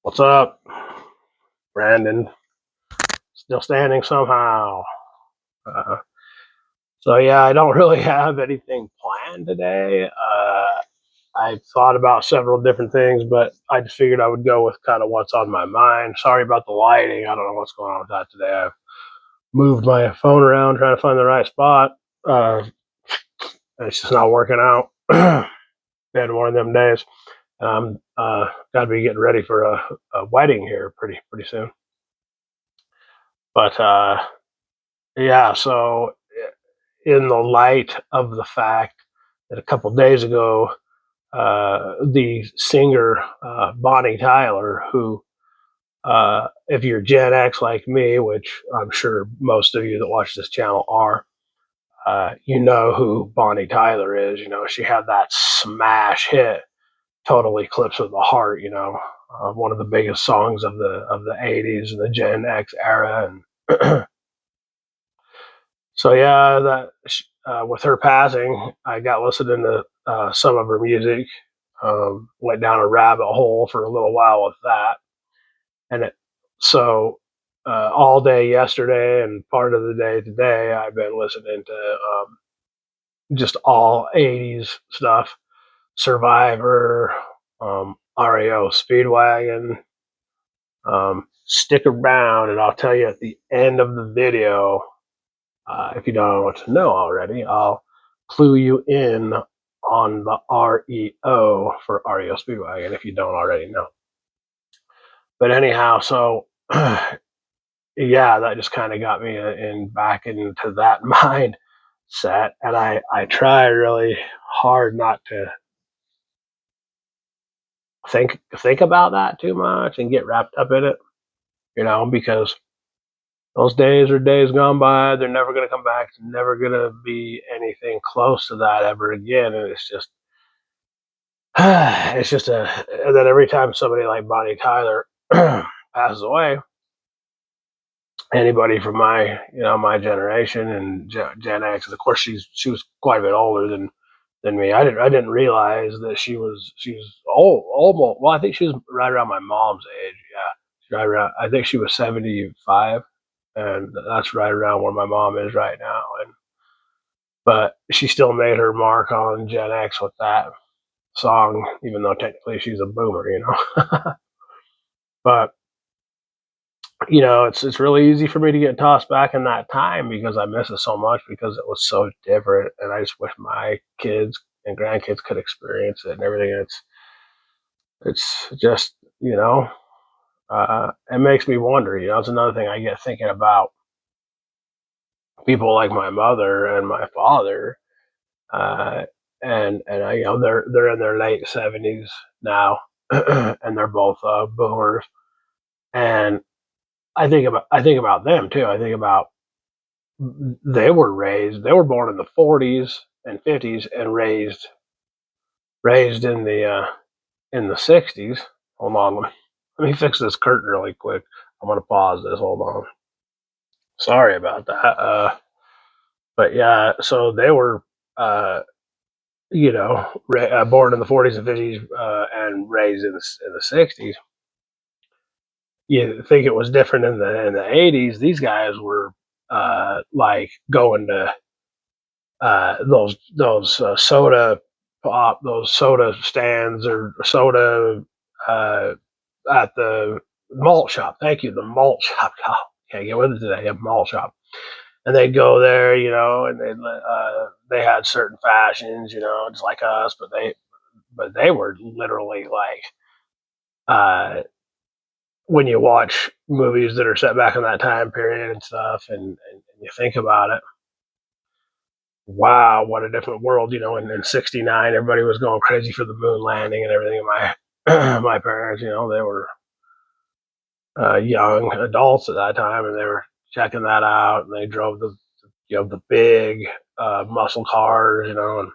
What's up, Brandon? Still standing somehow. Uh, so yeah, I don't really have anything planned today. I thought about several different things, but I just figured I would go with kind of what's on my mind. Sorry about the lighting. I don't know what's going on with that today. I've moved my phone around trying to find the right spot. It's just not working out. Been one of them days. I'm got to be getting ready for a wedding here pretty soon. But yeah, so in the light of the fact that a couple days ago, the singer Bonnie Tyler, who, if you're Gen X like me, which I'm sure most of you that watch this channel are, you know who Bonnie Tyler is. You know, she had that smash hit, "Total Eclipse of the Heart." You know, one of the biggest songs of the '80s and the Gen X era, and so yeah, that with her passing, I got listening to some of her music. Went down a rabbit hole for a little while with that, and so all day yesterday and part of the day today, I've been listening to just all '80s stuff, Survivor, REO Speedwagon. Stick around, and I'll tell you at the end of the video. If you don't know what to know already, I'll clue you in on the REO for REO Speedwagon if you don't already know. But anyhow, so yeah, that just kind of got me in back into that mindset, and I try really hard not to think about that too much and get wrapped up in it, you know, because those days are days gone by. They're never going to come back. It's never going to be anything close to that ever again. And it's just, it's just and then every time somebody like Bonnie Tyler passes away, anybody from my generation and Gen X, and of course she was quite a bit older than me. I didn't realize that she was old, almost. Well, I think she was right around my mom's age. Yeah, right around. I think she was 75, and that's right around where my mom is right now. And but she still made her mark on Gen X with that song, even though technically she's a boomer, you know. But you know, it's really easy for me to get tossed back in that time because I miss it so much because it was so different, and I just wish my kids and grandkids could experience it and everything. It's just, you know, it makes me wonder. You know, it's another thing I get thinking about people like my mother and my father, uh, and I, you know, they're in their late 70s now, and they're both boomers, and I think about them too. I think about they were born in the 40s and 50s and raised in the 60s. Hold on, let me fix this curtain really quick. I'm gonna pause this. Hold on. Sorry about that. But yeah, so they were you know born in the 40s and 50s and raised in the 60s. You think it was different in the 80s? These guys were like going to soda pop, those soda stands or soda uh, at the malt shop. Thank you, the malt shop. Oh, can't get with it today. A malt shop, and they'd go there, you know, and they had certain fashions, you know, just like us, but they were literally like uh, when you watch movies that are set back in that time period and stuff, and you think about it, wow, what a different world, you know. In '69, everybody was going crazy for the moon landing and everything. My my parents, you know, they were young adults at that time, and they were checking that out. And they drove the big muscle cars, you know, and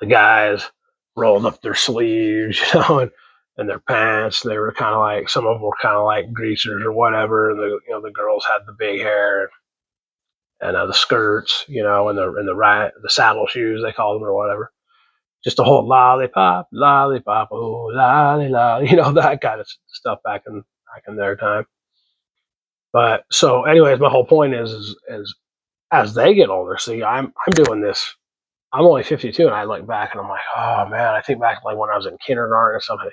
the guys rolled up their sleeves, you know, and their pants. They were kind of like some of them were kind of like greasers or whatever. And the girls had the big hair and the skirts, you know, and the saddle shoes they called them or whatever. just the whole lollipop, lollipop, oh lolly lolly, that kind of stuff back in their time. But so, anyways, my whole point is as they get older. See, I'm doing this. I'm only 52, and I look back and I'm like, oh man, I think back like when I was in kindergarten or something.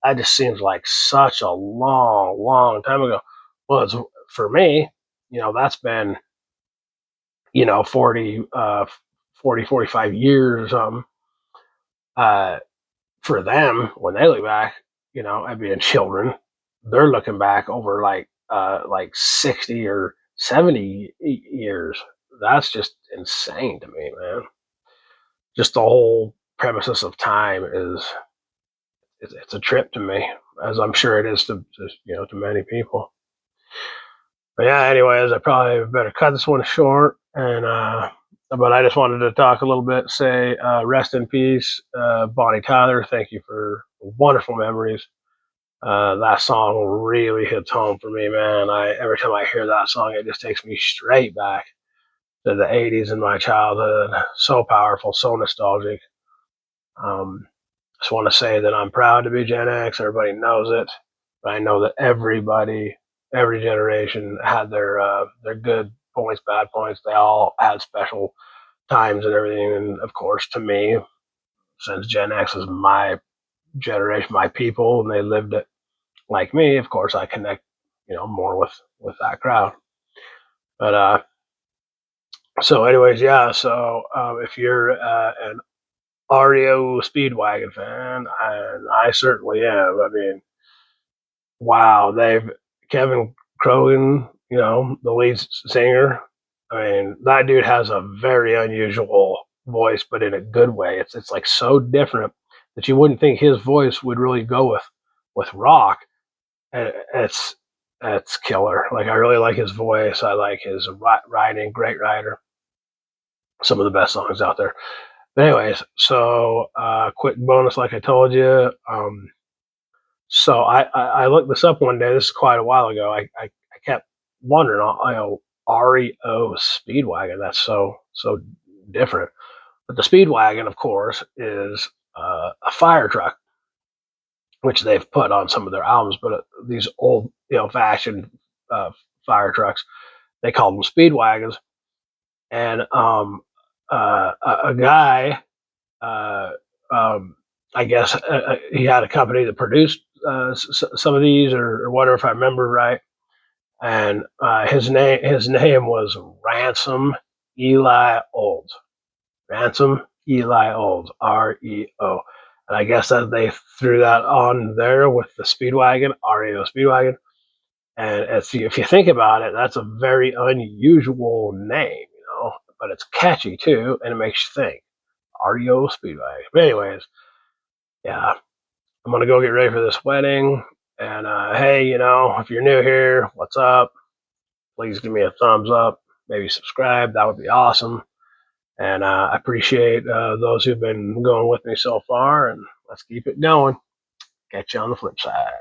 That just seems like such a long, long time ago. Well, it's for me, that's been 40, 40, 45 years or something. For them, when they look back, at being children, they're looking back over like 60 or 70 years. That's just insane to me, man. Just the whole premises of time is it's a trip to me, as I'm sure it is to many people. But yeah, anyways, I probably better cut this one short. And but I just wanted to talk a little bit. Say rest in peace, Bonnie Tyler. Thank you for wonderful memories. That song really hits home for me, man. Every time I hear that song, it just takes me straight back to the '80s in my childhood. So powerful, so nostalgic. Um, just want to say that I'm proud to be Gen X. Everybody knows it, but I know that every generation had their good points, bad points. They all had special times and everything. And of course, to me, since Gen X is my generation, my people, and they lived it like me, of course, I connect, more with that crowd. But so, anyways, yeah. So if you're an REO Speedwagon fan, and I certainly am. I mean, wow, they've Kevin Crogan, the lead singer. I mean, that dude has a very unusual voice, but in a good way. It's like so different that you wouldn't think his voice would really go with rock. And it's killer. Like I really like his voice. I like his writing. Great writer. Some of the best songs out there. But anyways, so quick bonus, like I told you. So I looked this up one day. This is quite a while ago. I kept wondering, REO Speedwagon. That's so different. But the Speedwagon, of course, is a fire truck, which they've put on some of their albums. But these old, fashioned fire trucks, they called them Speedwagons. And a guy, uh, I guess, he had a company that produced some of these, or whatever, if I remember right. And his name was Ransom Eli Olds. Ransom Eli Olds, REO. And I guess that they threw that on there with the Speedwagon, REO Speedwagon. And if you think about it, that's a very unusual name, but it's catchy too, and it makes you think. REO Speedwagon. But anyways, yeah, I'm gonna go get ready for this wedding. And hey, if you're new here, what's up? Please give me a thumbs up, maybe subscribe. That would be awesome. And I appreciate those who've been going with me so far. And let's keep it going. Catch you on the flip side.